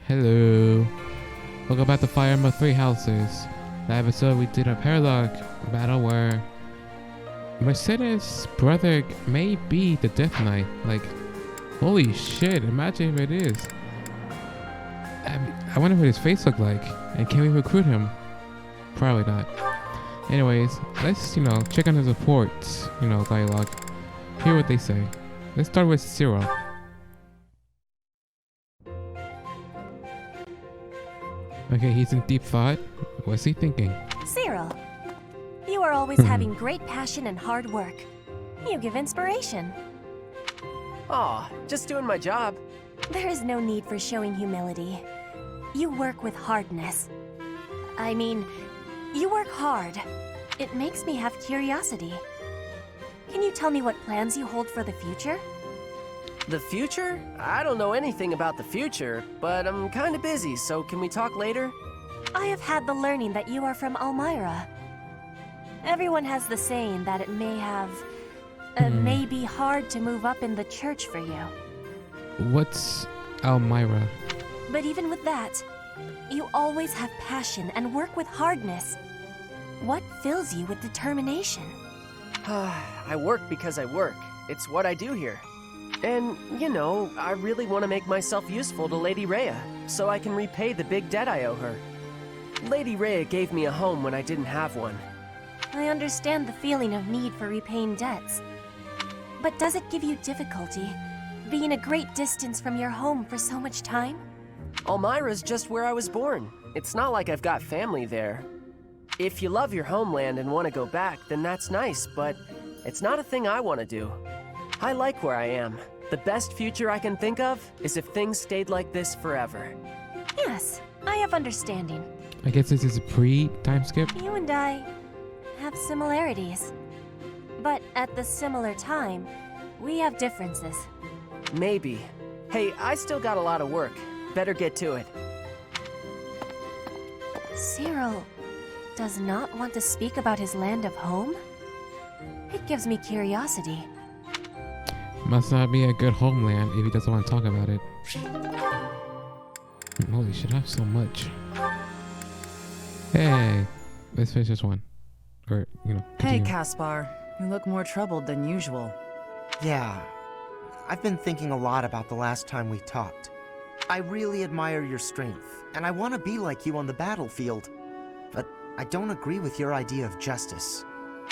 Hello. Welcome back to Fire Emblem Three Houses. That episode we did a paralog battle where Mercedes' brother may be the Death Knight. Like, holy shit, imagine if it is. I wonder what his face looked like. And can we recruit him? Probably not. Anyways, let's, check on his reports, dialogue. Hear what they say. Let's start with Cyril. Okay, he's in deep thought. What's he thinking? Cyril, you are always having great passion and hard work. You give inspiration. Aw, just doing my job. There is no need for showing humility. You work with hardness. I mean, you work hard. It makes me have curiosity. Can you tell me what plans you hold for the future? The future? I don't know anything about the future, but I'm kinda busy, so can we talk later? I have had the learning that you are from Elmira. Everyone has the saying that it may be hard to move up in the church for you. What's Elmira? But even with that, you always have passion and work with hardness. What fills you with determination? I work because I work. It's what I do here. And, I really want to make myself useful to Lady Rhea, so I can repay the big debt I owe her. Lady Rhea gave me a home when I didn't have one. I understand the feeling of need for repaying debts. But does it give you difficulty, being a great distance from your home for so much time? Elmira's just where I was born. It's not like I've got family there. If you love your homeland and want to go back, then that's nice, but it's not a thing I want to do. I like where I am. The best future I can think of is if things stayed like this forever. Yes, I have understanding. I guess this is a pre-time skip? You and I have similarities. But at the similar time, we have differences. Maybe. Hey, I still got a lot of work. Better get to it. Cyril does not want to speak about his land of home? It gives me curiosity. Must not be a good homeland if he doesn't want to talk about it. Holy shit, I have so much. Hey, let's finish this one. Or, Hey, continue. Caspar. You look more troubled than usual. Yeah, I've been thinking a lot about the last time we talked. I really admire your strength, and I want to be like you on the battlefield. But I don't agree with your idea of justice.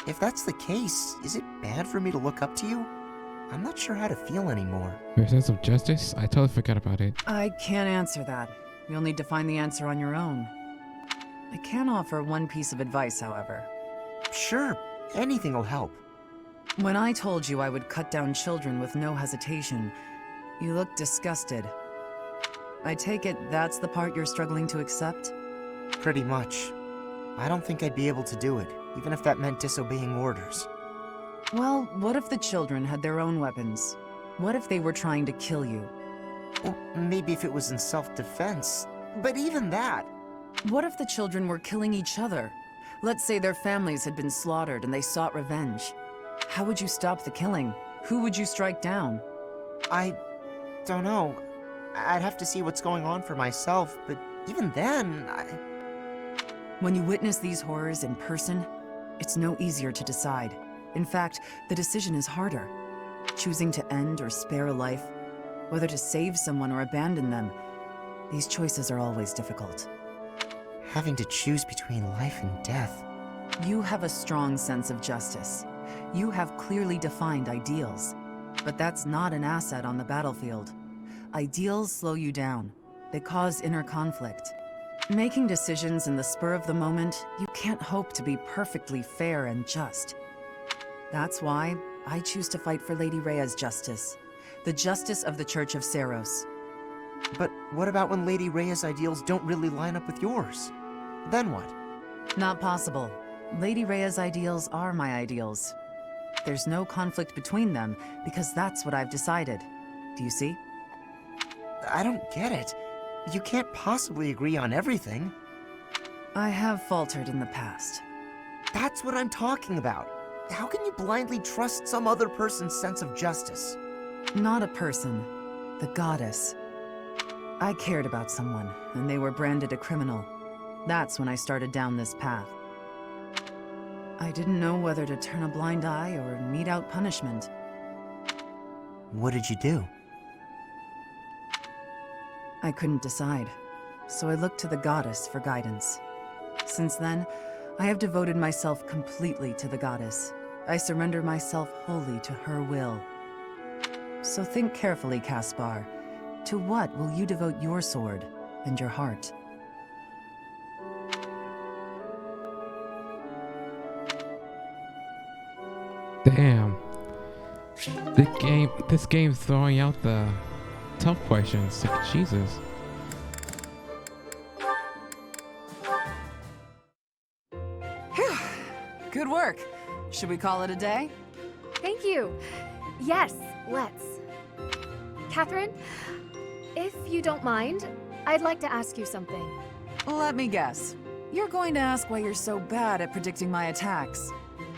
If that's the case, is it bad for me to look up to you? I'm not sure how to feel anymore. Your sense of justice? I totally forgot about it. I can't answer that. You'll need to find the answer on your own. I can offer one piece of advice, however. Sure, anything will help. When I told you I would cut down children with no hesitation, you looked disgusted. I take it that's the part you're struggling to accept? Pretty much. I don't think I'd be able to do it, even if that meant disobeying orders. Well, what if the children had their own weapons? What if they were trying to kill you? Well, maybe if it was in self-defense, but even that... What if the children were killing each other? Let's say their families had been slaughtered and they sought revenge. How would you stop the killing? Who would you strike down? I don't know. I'd have to see what's going on for myself, but even then, When you witness these horrors in person, it's no easier to decide. In fact, the decision is harder. Choosing to end or spare a life, whether to save someone or abandon them, these choices are always difficult. Having to choose between life and death. You have a strong sense of justice. You have clearly defined ideals. But that's not an asset on the battlefield. Ideals slow you down. They cause inner conflict. Making decisions in the spur of the moment, you can't hope to be perfectly fair and just. That's why I choose to fight for Lady Rhea's justice. The justice of the Church of Seiros. But what about when Lady Rhea's ideals don't really line up with yours? Then what? Not possible. Lady Rhea's ideals are my ideals. There's no conflict between them, because that's what I've decided. Do you see? I don't get it. You can't possibly agree on everything. I have faltered in the past. That's what I'm talking about. How can you blindly trust some other person's sense of justice? Not a person. The goddess. I cared about someone, and they were branded a criminal. That's when I started down this path. I didn't know whether to turn a blind eye or mete out punishment. What did you do? I couldn't decide, so I looked to the goddess for guidance. Since then, I have devoted myself completely to the goddess. I surrender myself wholly to her will. So think carefully, Caspar. To what will you devote your sword and your heart? Damn. This game's throwing out the tough questions. Like, Jesus. Phew. Good work. Should we call it a day? Thank you. Yes, let's. Catherine, if you don't mind, I'd like to ask you something. Let me guess. You're going to ask why you're so bad at predicting my attacks.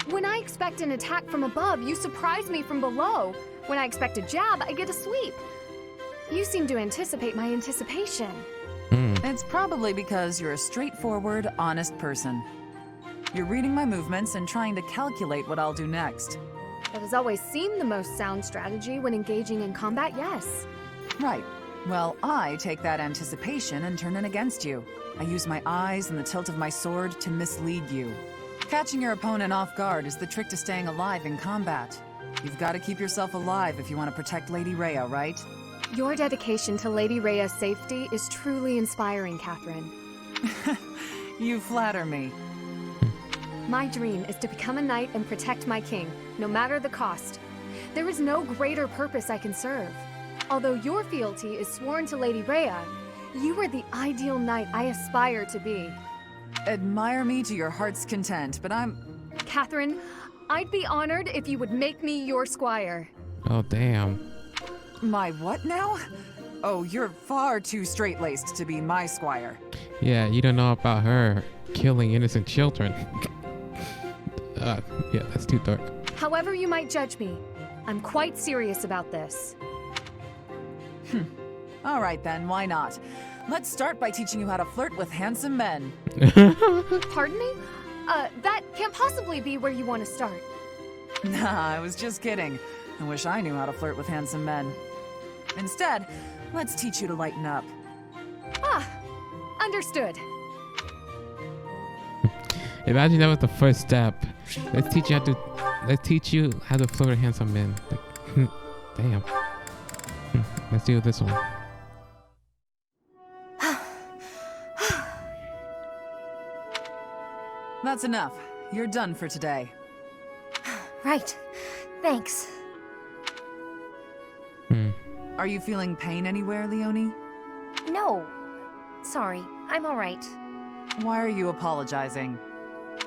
When I expect an attack from above, you surprise me from below. When I expect a jab, I get a sweep. You seem to anticipate my anticipation. It's probably because you're a straightforward, honest person. You're reading my movements and trying to calculate what I'll do next. That has always seemed the most sound strategy when engaging in combat, yes. Right. Well, I take that anticipation and turn it against you. I use my eyes and the tilt of my sword to mislead you. Catching your opponent off guard is the trick to staying alive in combat. You've got to keep yourself alive if you want to protect Lady Rhea, right? Your dedication to Lady Rhea's safety is truly inspiring, Catherine. You flatter me. My dream is to become a knight and protect my king, no matter the cost. There is no greater purpose I can serve. Although your fealty is sworn to Lady Rhea, you are the ideal knight I aspire to be. Admire me to your heart's content, but Catherine, I'd be honored if you would make me your squire. Oh, damn. My what now? Oh, you're far too straight-laced to be my squire. Yeah, you don't know about her killing innocent children. Yeah, that's too dark. However you might judge me, I'm quite serious about this. All right then, why not? Let's start by teaching you how to flirt with handsome men. Pardon me? That can't possibly be where you want to start. Nah, I was just kidding. I wish I knew how to flirt with handsome men. Instead, let's teach you to lighten up. Ah, understood. Imagine that was the first step. Let's teach you how to flirt with handsome men. Like, damn. Let's do this one. That's enough. You're done for today. Right. Thanks. Are you feeling pain anywhere, Leonie? No. Sorry, I'm alright. Why are you apologizing?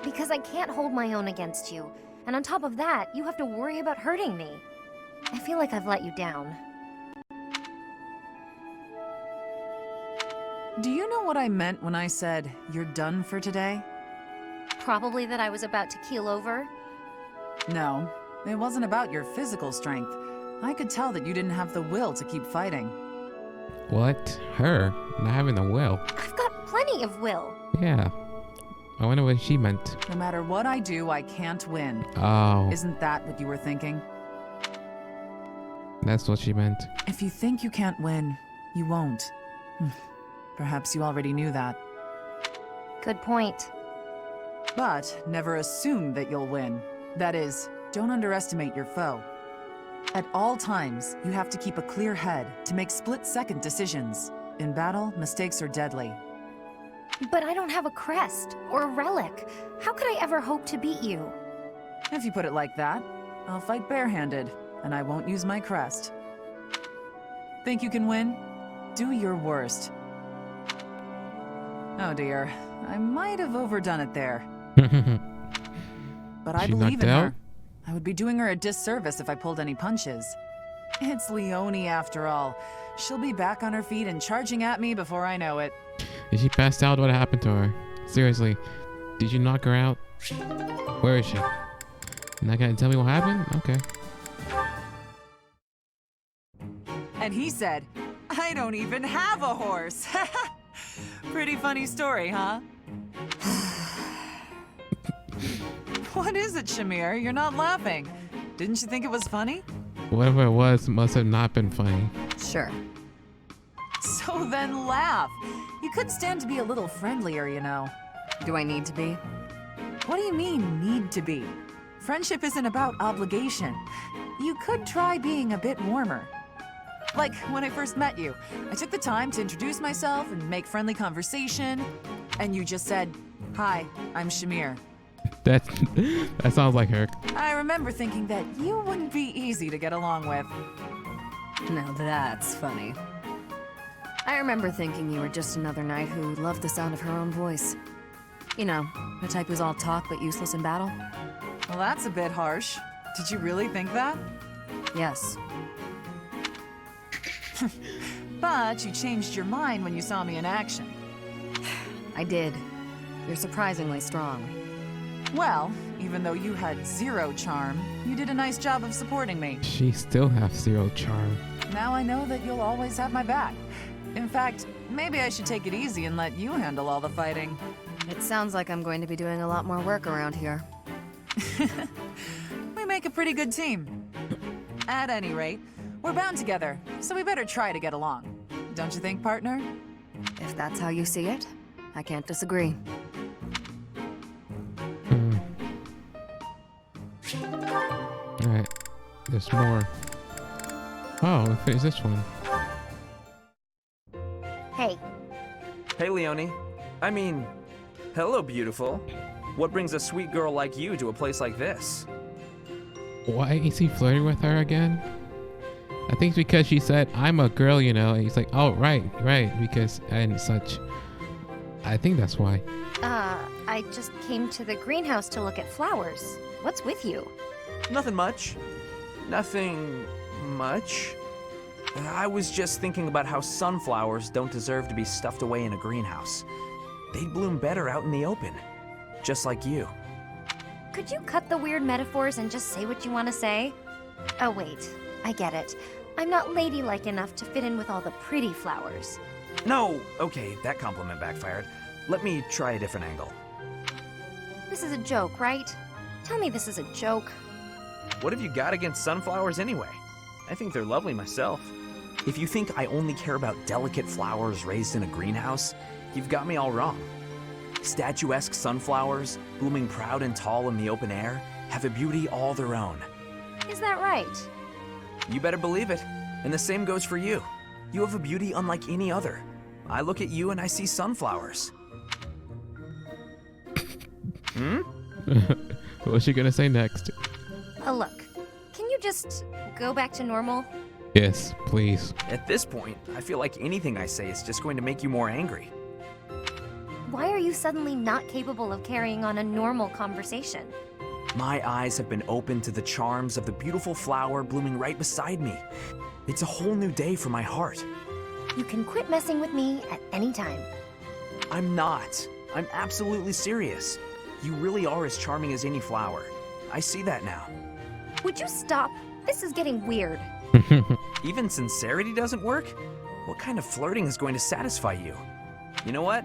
Because I can't hold my own against you. And on top of that, you have to worry about hurting me. I feel like I've let you down. Do you know what I meant when I said, you're done for today? Probably that I was about to keel over. No, it wasn't about your physical strength. I could tell that you didn't have the will to keep fighting. What? Her? Not having the will? I've got plenty of will. Yeah. I wonder what she meant. No matter what I do, I can't win. Oh, Isn't that what you were thinking? that's what she meant. If you think you can't win, you won't. Perhaps you already knew that. Good point. But never assume that you'll win. That is, don't underestimate your foe. At all times, you have to keep a clear head to make split-second decisions. In battle, mistakes are deadly. But I don't have a crest or a relic. How could I ever hope to beat you? If you put it like that, I'll fight barehanded, and I won't use my crest. Think you can win? Do your worst. Oh dear, I might have overdone it there. But I She believe knocked in out? her. I would be doing her a disservice if I pulled any punches. It's Leonie after all. She'll be back on her feet and charging at me before I know it. Is she passed out? What happened to her? Seriously, did you knock her out? Where is she? Not gonna tell me what happened? Okay. And he said, I don't even have a horse. Pretty funny story, huh? What is it, Shamir? You're not laughing. Didn't you think it was funny? Whatever it was must have not been funny. Sure. So then laugh. You could stand to be a little friendlier, you know. Do I need to be? What do you mean, need to be? Friendship isn't about obligation. You could try being a bit warmer. Like when I first met you, I took the time to introduce myself and make friendly conversation, and you just said, "Hi, I'm Shamir." That sounds like her. I remember thinking that you wouldn't be easy to get along with. Now that's funny. I remember thinking you were just another knight who loved the sound of her own voice. You know, the type who's all talk but useless in battle. Well, that's a bit harsh. Did you really think that? Yes. But you changed your mind when you saw me in action. I did. You're surprisingly strong. Well, even though you had 0 charm, you did a nice job of supporting me. She still has 0 charm. Now I know that you'll always have my back. In fact, maybe I should take it easy and let you handle all the fighting. It sounds like I'm going to be doing a lot more work around here. We make a pretty good team. At any rate, we're bound together, so we better try to get along. Don't you think, partner? If that's how you see it, I can't disagree. Alright, there's more. Oh, we finished this one. Hey, Hey, Leonie. I mean, hello, beautiful. What brings a sweet girl like you to a place like this? Why is he flirting with her again? I think it's because she said, I'm a girl, you know, and he's like, oh, right, because, and such. I think that's why. I just came to the greenhouse to look at flowers. What's with you? Nothing much. Nothing much. I was just thinking about how sunflowers don't deserve to be stuffed away in a greenhouse. They'd bloom better out in the open. Just like you. Could you cut the weird metaphors and just say what you want to say? Oh, wait. I get it. I'm not ladylike enough to fit in with all the pretty flowers. No, okay, that compliment backfired. Let me try a different angle. This is a joke, right? Tell me this is a joke. What have you got against sunflowers anyway? I think they're lovely myself. If you think I only care about delicate flowers raised in a greenhouse, you've got me all wrong. Statuesque sunflowers, blooming proud and tall in the open air, have a beauty all their own. Is that right? You better believe it. And the same goes for you. You have a beauty unlike any other. I look at you and I see sunflowers. What's she gonna say next? Look, can you just go back to normal? Yes, please. At this point, I feel like anything I say is just going to make you more angry. Why are you suddenly not capable of carrying on a normal conversation? My eyes have been opened to the charms of the beautiful flower blooming right beside me. It's a whole new day for my heart. You can quit messing with me at any time. I'm not. I'm absolutely serious. You really are as charming as any flower. I see that now. Would you stop? This is getting weird. Even sincerity doesn't work? What kind of flirting is going to satisfy you? You know what?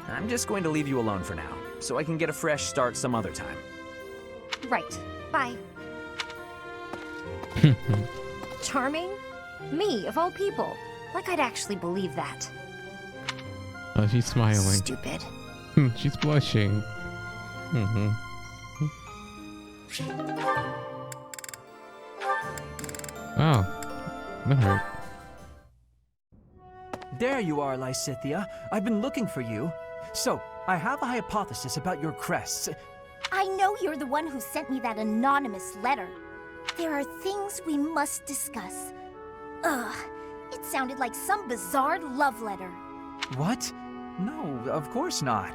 I'm just going to leave you alone for now, so I can get a fresh start some other time. Right. Bye. Charming? Me, of all people. Like I'd actually believe that. Oh, she's smiling. Stupid. She's blushing. Oh, that hurt. There you are, Lysithea. I've been looking for you. So, I have a hypothesis about your crests. I know you're the one who sent me that anonymous letter. There are things we must discuss. Ugh, it sounded like some bizarre love letter. What? No, of course not.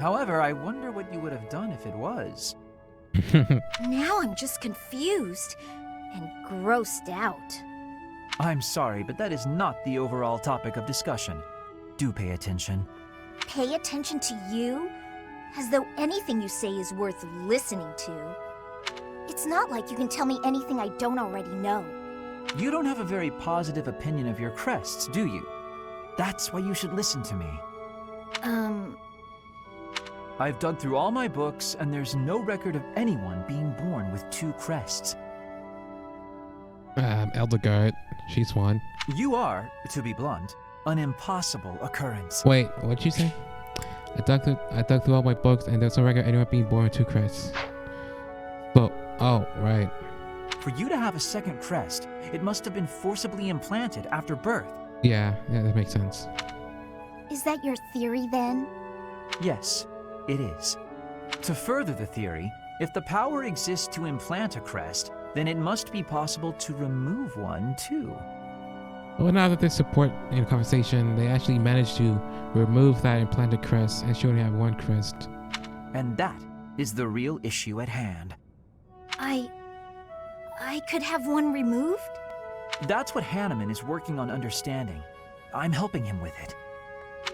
However, I wonder what you would have done if it was. Now I'm just confused and grossed out. I'm sorry, but that is not the overall topic of discussion. Do pay attention. Pay attention to you? As though anything you say is worth listening to. It's not like you can tell me anything I don't already know. You don't have a very positive opinion of your crests, do you? That's why you should listen to me. I've dug through all my books, and there's no record of anyone being born with 2 crests. Elderguard, she's one. You are, to be blunt, an impossible occurrence. Wait, what'd you say? I dug through all my books, and there's no record of anyone being born with 2 crests. So, oh, right. For you to have a second crest, it must have been forcibly implanted after birth. Yeah, that makes sense. Is that your theory then? Yes, it is. To further the theory, if the power exists to implant a crest, then it must be possible to remove one too. Well, now that they support in the conversation, they actually managed to remove that implanted crest, and she only had 1 crest. And that is the real issue at hand. I could have one removed? That's what Hanneman is working on understanding. I'm helping him with it.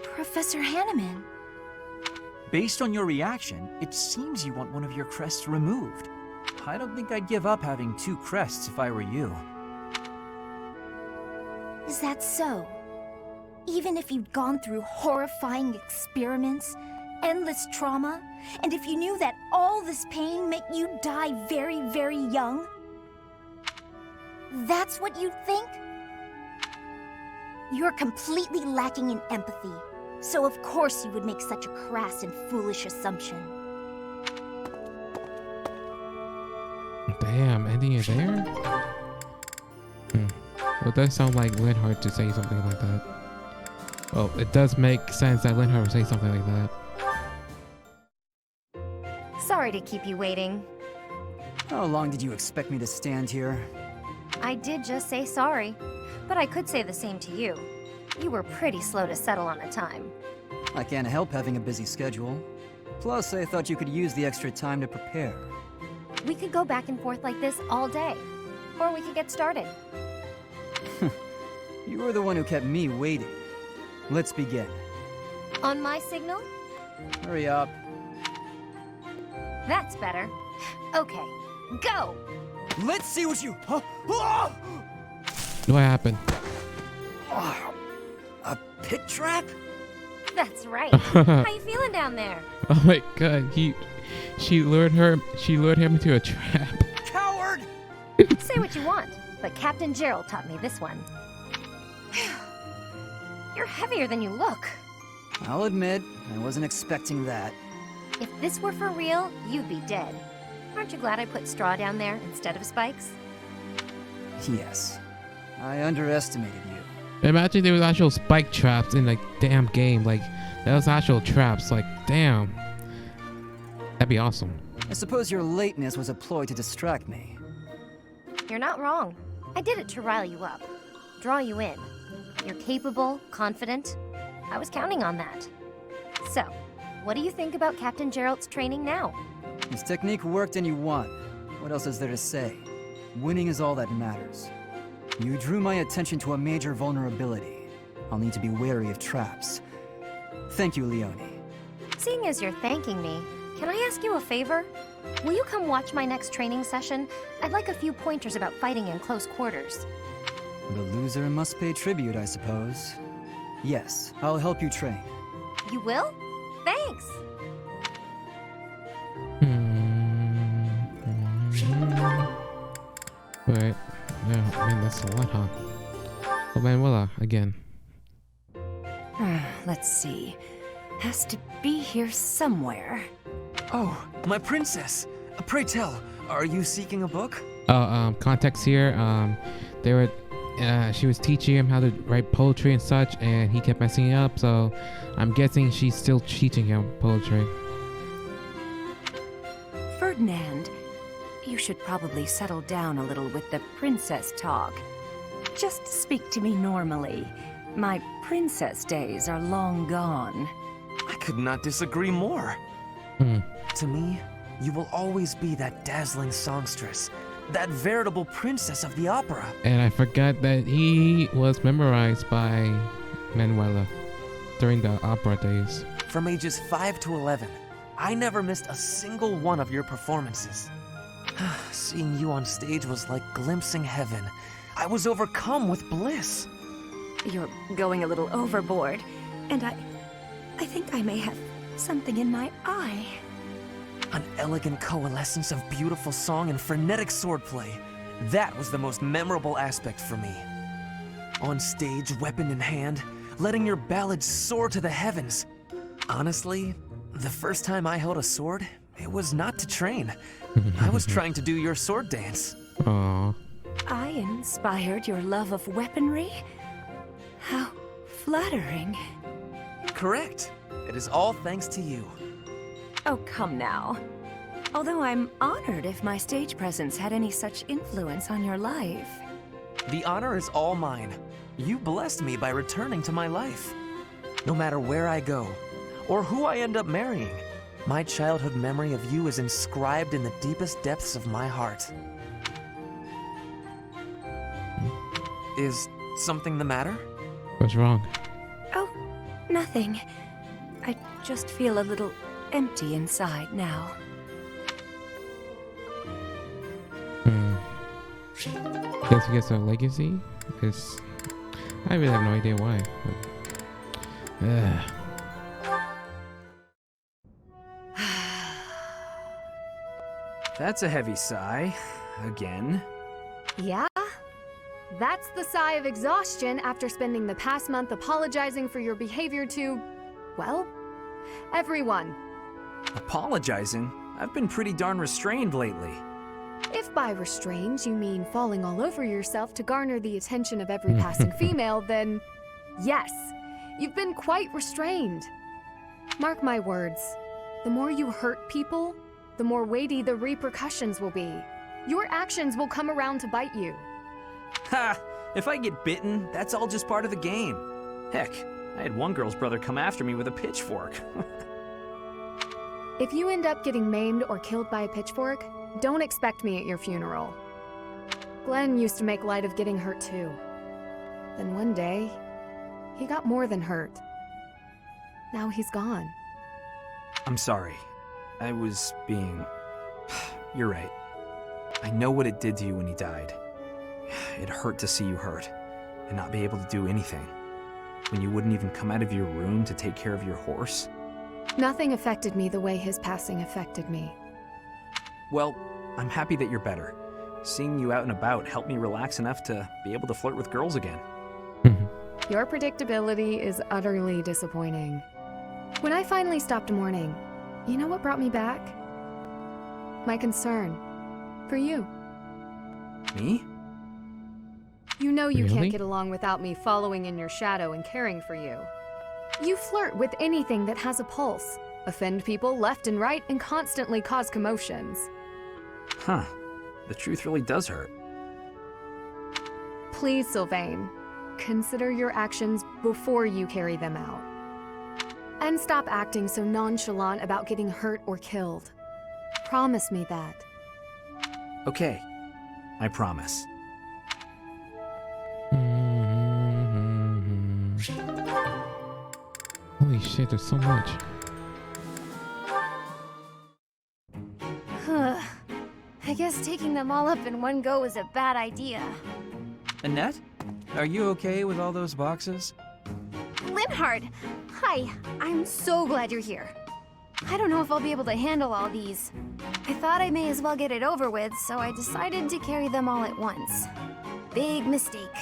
Professor Hanneman. Based on your reaction, it seems you want one of your crests removed. I don't think I'd give up having 2 crests if I were you. Is that so? Even if you'd gone through horrifying experiments, endless trauma, and if you knew that all this pain meant you'd die very, very young? That's what you'd think? You're completely lacking in empathy, so of course you would make such a crass and foolish assumption. Damn, ending it there? Well, it does sound like Linhardt to say something like that. Well, it does make sense that Linhardt would say something like that. Sorry to keep you waiting. How long did you expect me to stand here? I did just say sorry, but I could say the same to you. You were pretty slow to settle on a time. I can't help having a busy schedule. Plus, I thought you could use the extra time to prepare. We could go back and forth like this all day. Or we could get started. You were the one who kept me waiting. Let's begin. On my signal? Hurry up. That's better. Okay, go! Let's see what you... What happened? A pit trap? That's right. How you feeling down there? Oh my god, she lured him into a trap. Coward! Say what you want, but Captain Gerald taught me this one. You're heavier than you look. I'll admit, I wasn't expecting that. If this were for real, you'd be dead. Aren't you glad I put straw down there instead of spikes? Yes. I underestimated you. Imagine there was actual spike traps in the damn game. Like, that was actual traps. Like, damn. That'd be awesome. I suppose your lateness was a ploy to distract me. You're not wrong. I did it to rile you up. Draw you in. You're capable, confident. I was counting on that. So, what do you think about Captain Gerald's training now? His technique worked and you won. What else is there to say? Winning is all that matters. You drew my attention to a major vulnerability. I'll need to be wary of traps. Thank you, Leone. Seeing as you're thanking me, can I ask you a favor? Will you come watch my next training session? I'd like a few pointers about fighting in close quarters. The loser must pay tribute, I suppose. Yes, I'll help you train. You will? Thanks! Right. Yeah, man, that's a lot, huh? Oh, Manuela, again. Let's see. Has to be here somewhere. Oh, my princess! Pray tell, are you seeking a book? Context here. They were. She was teaching him how to write poetry and such, and he kept messing it up. So, I'm guessing she's still teaching him poetry. Ferdinand, you should probably settle down a little with the princess talk. Just speak to me normally. My princess days are long gone. I could not disagree more. To me, you will always be that dazzling songstress, that veritable princess of the opera. And I forgot that he was memorized by Manuela during the opera days. From ages 5 to 11, I never missed a single one of your performances. Seeing you on stage was like glimpsing heaven. I was overcome with bliss. You're going a little overboard, and I think I may have something in my eye. An elegant coalescence of beautiful song and frenetic swordplay. That was the most memorable aspect for me. On stage, weapon in hand, letting your ballad soar to the heavens. Honestly, the first time I held a sword, it was not to train. I was trying to do your sword dance. Aww. I inspired your love of weaponry? How flattering. Correct. It is all thanks to you. Oh, come now. Although I'm honored if my stage presence had any such influence on your life. The honor is all mine. You blessed me by returning to my life. No matter where I go, or who I end up marrying, my childhood memory of you is inscribed in the deepest depths of my heart. Is something the matter? What's wrong? Oh, nothing. I just feel a little empty inside now. Guess he gets a legacy? It's... I really have no idea why. But, That's a heavy sigh. Again. Yeah? That's the sigh of exhaustion after spending the past month apologizing for your behavior to, well, everyone. Apologizing? I've been pretty darn restrained lately. If by restrained you mean falling all over yourself to garner the attention of every passing female, then yes, you've been quite restrained. Mark my words, the more you hurt people, the more weighty the repercussions will be. Your actions will come around to bite you. Ha! If I get bitten, that's all just part of the game. Heck, I had one girl's brother come after me with a pitchfork. If you end up getting maimed or killed by a pitchfork, don't expect me at your funeral. Glenn used to make light of getting hurt too. Then one day, he got more than hurt. Now he's gone. I'm sorry. I was being... You're right. I know what it did to you when he died. It hurt to see you hurt, and not be able to do anything. When you wouldn't even come out of your room to take care of your horse. Nothing affected me the way his passing affected me. Well, I'm happy that you're better. Seeing you out and about helped me relax enough to be able to flirt with girls again. Your predictability is utterly disappointing. When I finally stopped mourning, you know what brought me back? My concern. For you. Me? You know you Really? can't get along without me following in your shadow and caring for you. You flirt with anything that has a pulse, offend people left and right, and constantly cause commotions. Huh. The truth really does hurt. Please, Sylvain, consider your actions before you carry them out. And stop acting so nonchalant about getting hurt or killed. Promise me that. Okay. I promise. Holy shit, there's so much. I guess taking them all up in one go is a bad idea. Annette? Are you okay with all those boxes? Linhard! Hi, I'm so glad you're here. I don't know if I'll be able to handle all these. I thought I may as well get it over with, so I decided to carry them all at once. Big mistake.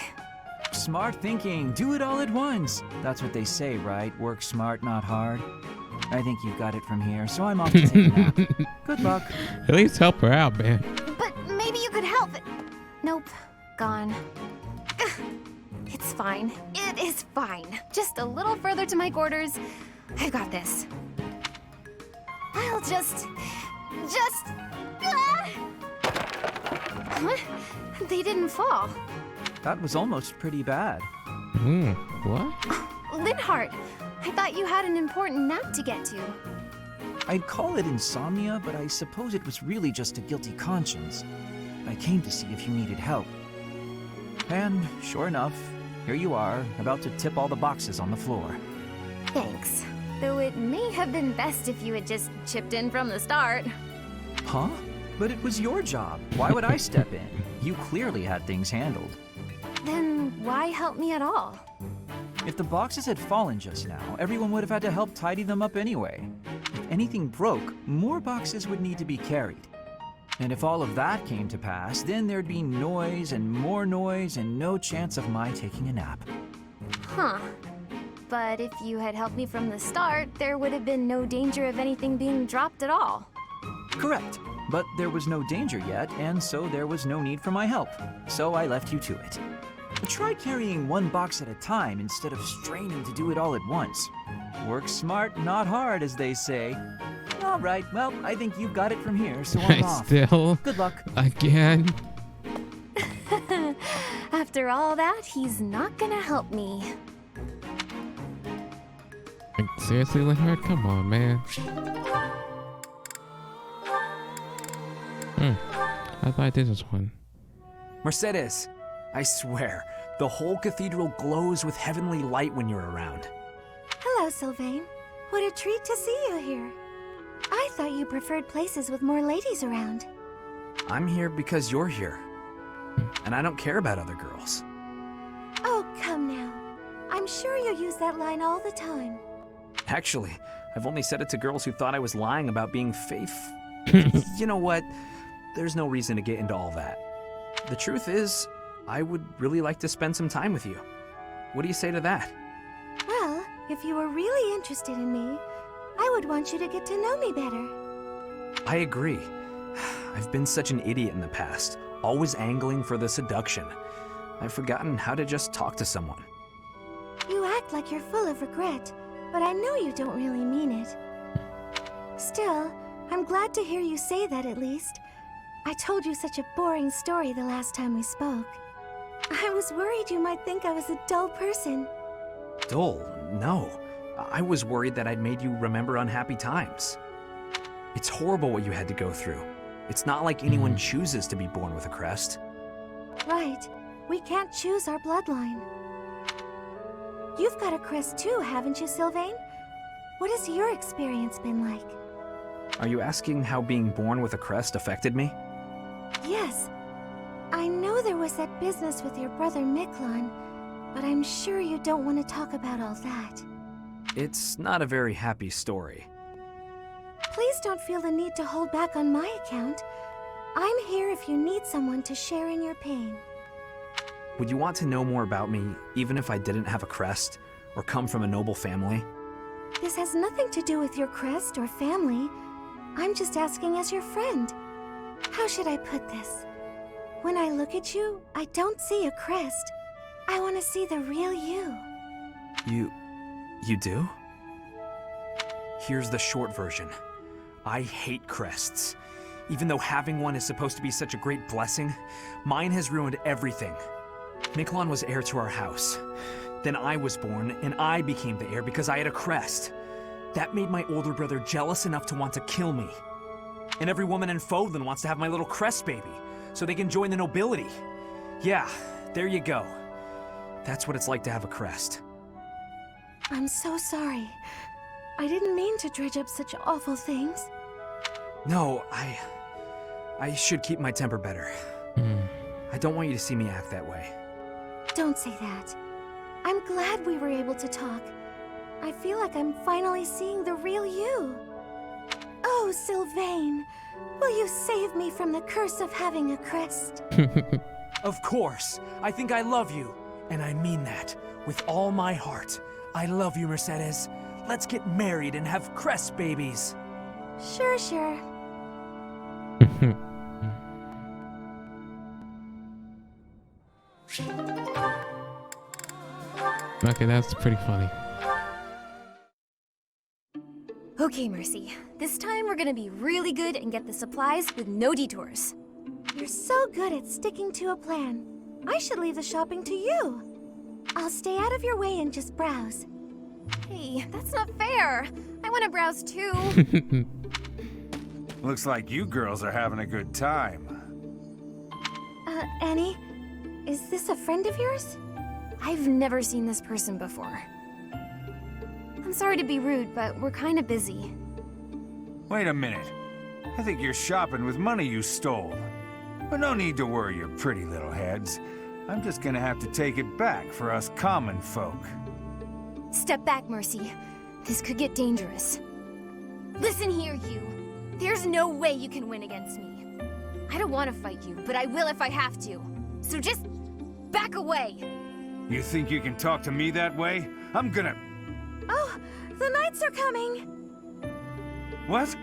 Smart thinking. Do it all at once. That's what they say, right? Work smart, not hard. I think you've got it from here, so I'm off to take a nap. Good luck. At least help her out, man. But maybe you could help. Nope, gone. Ugh, it's fine. It is fine. Just a little further to my quarters. I've got this. I'll just... Ah! Huh? They didn't fall. That was almost pretty bad. What? Linhard, I thought you had an important nap to get to. I'd call it insomnia, but I suppose it was really just a guilty conscience. I came to see if you needed help. And sure enough, here you are, about to tip all the boxes on the floor. Thanks. Though it may have been best if you had just chipped in from the start. Huh? But it was your job. Why would I step in? You clearly had things handled. why help me at all? If the boxes had fallen just now, everyone would have had to help tidy them up anyway. If anything broke, more boxes would need to be carried. And if all of that came to pass, then there'd be noise and no chance of my taking a nap. Huh. But if you had helped me from the start, there would have been no danger of anything being dropped at all. Correct. But there was no danger yet, and so there was no need for my help. So I left you to it. Try carrying one box at a time instead of straining to do it all at once. Work smart, not hard, as they say. All right, well, I think you've got it from here, so I'm off. Still? Good luck. Again? After all that, he's not gonna help me. Like, seriously, Leonard? Come on, man. I thought I did this one. Mercedes, I swear, the whole cathedral glows with heavenly light when you're around. Hello, Sylvain. What a treat to see you here. I thought you preferred places with more ladies around. I'm here because you're here. And I don't care about other girls. Oh, come now. I'm sure you use that line all the time. Actually, I've only said it to girls who thought I was lying about being You know what? There's no reason to get into all that. The truth is, I would really like to spend some time with you. What do you say to that? Well, if you were really interested in me, I would want you to get to know me better. I agree. I've been such an idiot in the past, always angling for the seduction. I've forgotten how to just talk to someone. You act like you're full of regret, but I know you don't really mean it. Still, I'm glad to hear you say that at least. I told you such a boring story the last time we spoke. I was worried you might think I was a dull person. Dull? No. I was worried that I'd made you remember unhappy times. It's horrible what you had to go through. It's not like anyone chooses to be born with a crest. Right. We can't choose our bloodline. You've got a crest too, haven't you, Sylvain? What has your experience been like? Are you asking how being born with a crest affected me? Yes. I know there was that business with your brother Miklon, but I'm sure you don't want to talk about all that. It's not a very happy story. Please don't feel the need to hold back on my account. I'm here if you need someone to share in your pain. Would you want to know more about me, even if I didn't have a crest, or come from a noble family? This has nothing to do with your crest or family. I'm just asking as your friend. How should I put this? When I look at you, I don't see a crest. I want to see the real you. You do? Here's the short version. I hate crests. Even though having one is supposed to be such a great blessing, mine has ruined everything. Miklon was heir to our house. Then I was born, and I became the heir because I had a crest. That made my older brother jealous enough to want to kill me. And every woman in Fodlan wants to have my little crest baby, so they can join the nobility. Yeah, there you go. That's what it's like to have a crest. I'm so sorry. I didn't mean to dredge up such awful things. No, I should keep my temper better. I don't want you to see me act that way. Don't say that. I'm glad we were able to talk. I feel like I'm finally seeing the real you. Oh, Sylvain, will you save me from the curse of having a crest? Of course. I think I love you. And I mean that. With all my heart. I love you, Mercedes. Let's get married and have crest babies. Sure, sure. Okay, that's pretty funny. Okay, Mercy. This time we're gonna be really good and get the supplies with no detours. You're so good at sticking to a plan. I should leave the shopping to you. I'll stay out of your way and just browse. Hey, that's not fair. I want to browse too. Looks like you girls are having a good time. Annie, is this a friend of yours? I've never seen this person before. I'm sorry to be rude, but we're kind of busy. Wait a minute. I think you're shopping with money you stole. But no need to worry your pretty little heads. I'm just gonna have to take it back for us common folk. Step back, Mercy. This could get dangerous. Listen here, you. There's no way you can win against me. I don't want to fight you, but I will if I have to. So just back away. You think you can talk to me that way? I'm gonna... Oh, the knights are coming. What?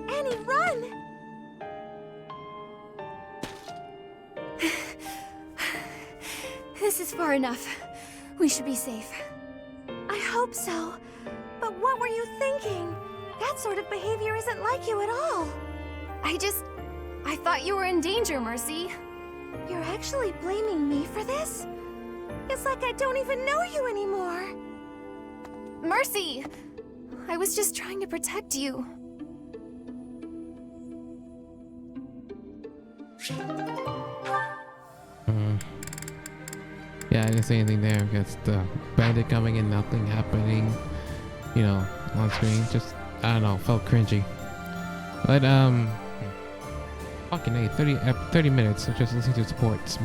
Annie, run! This is far enough. We should be safe. I hope so. But what were you thinking? That sort of behavior isn't like you at all. I thought you were in danger, Mercy. You're actually blaming me for this? It's like I don't even know you anymore. Mercy! I was just trying to protect you. Yeah, I didn't say anything there because the bandit coming in, nothing happening, you know, on screen. Just, I don't know, felt cringy. But, fucking A, 30 minutes of just listening to supports.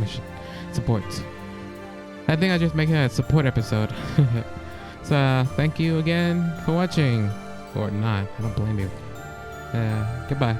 I think I just make it a support episode. So, thank you again for watching. Or not, I don't blame you. Goodbye.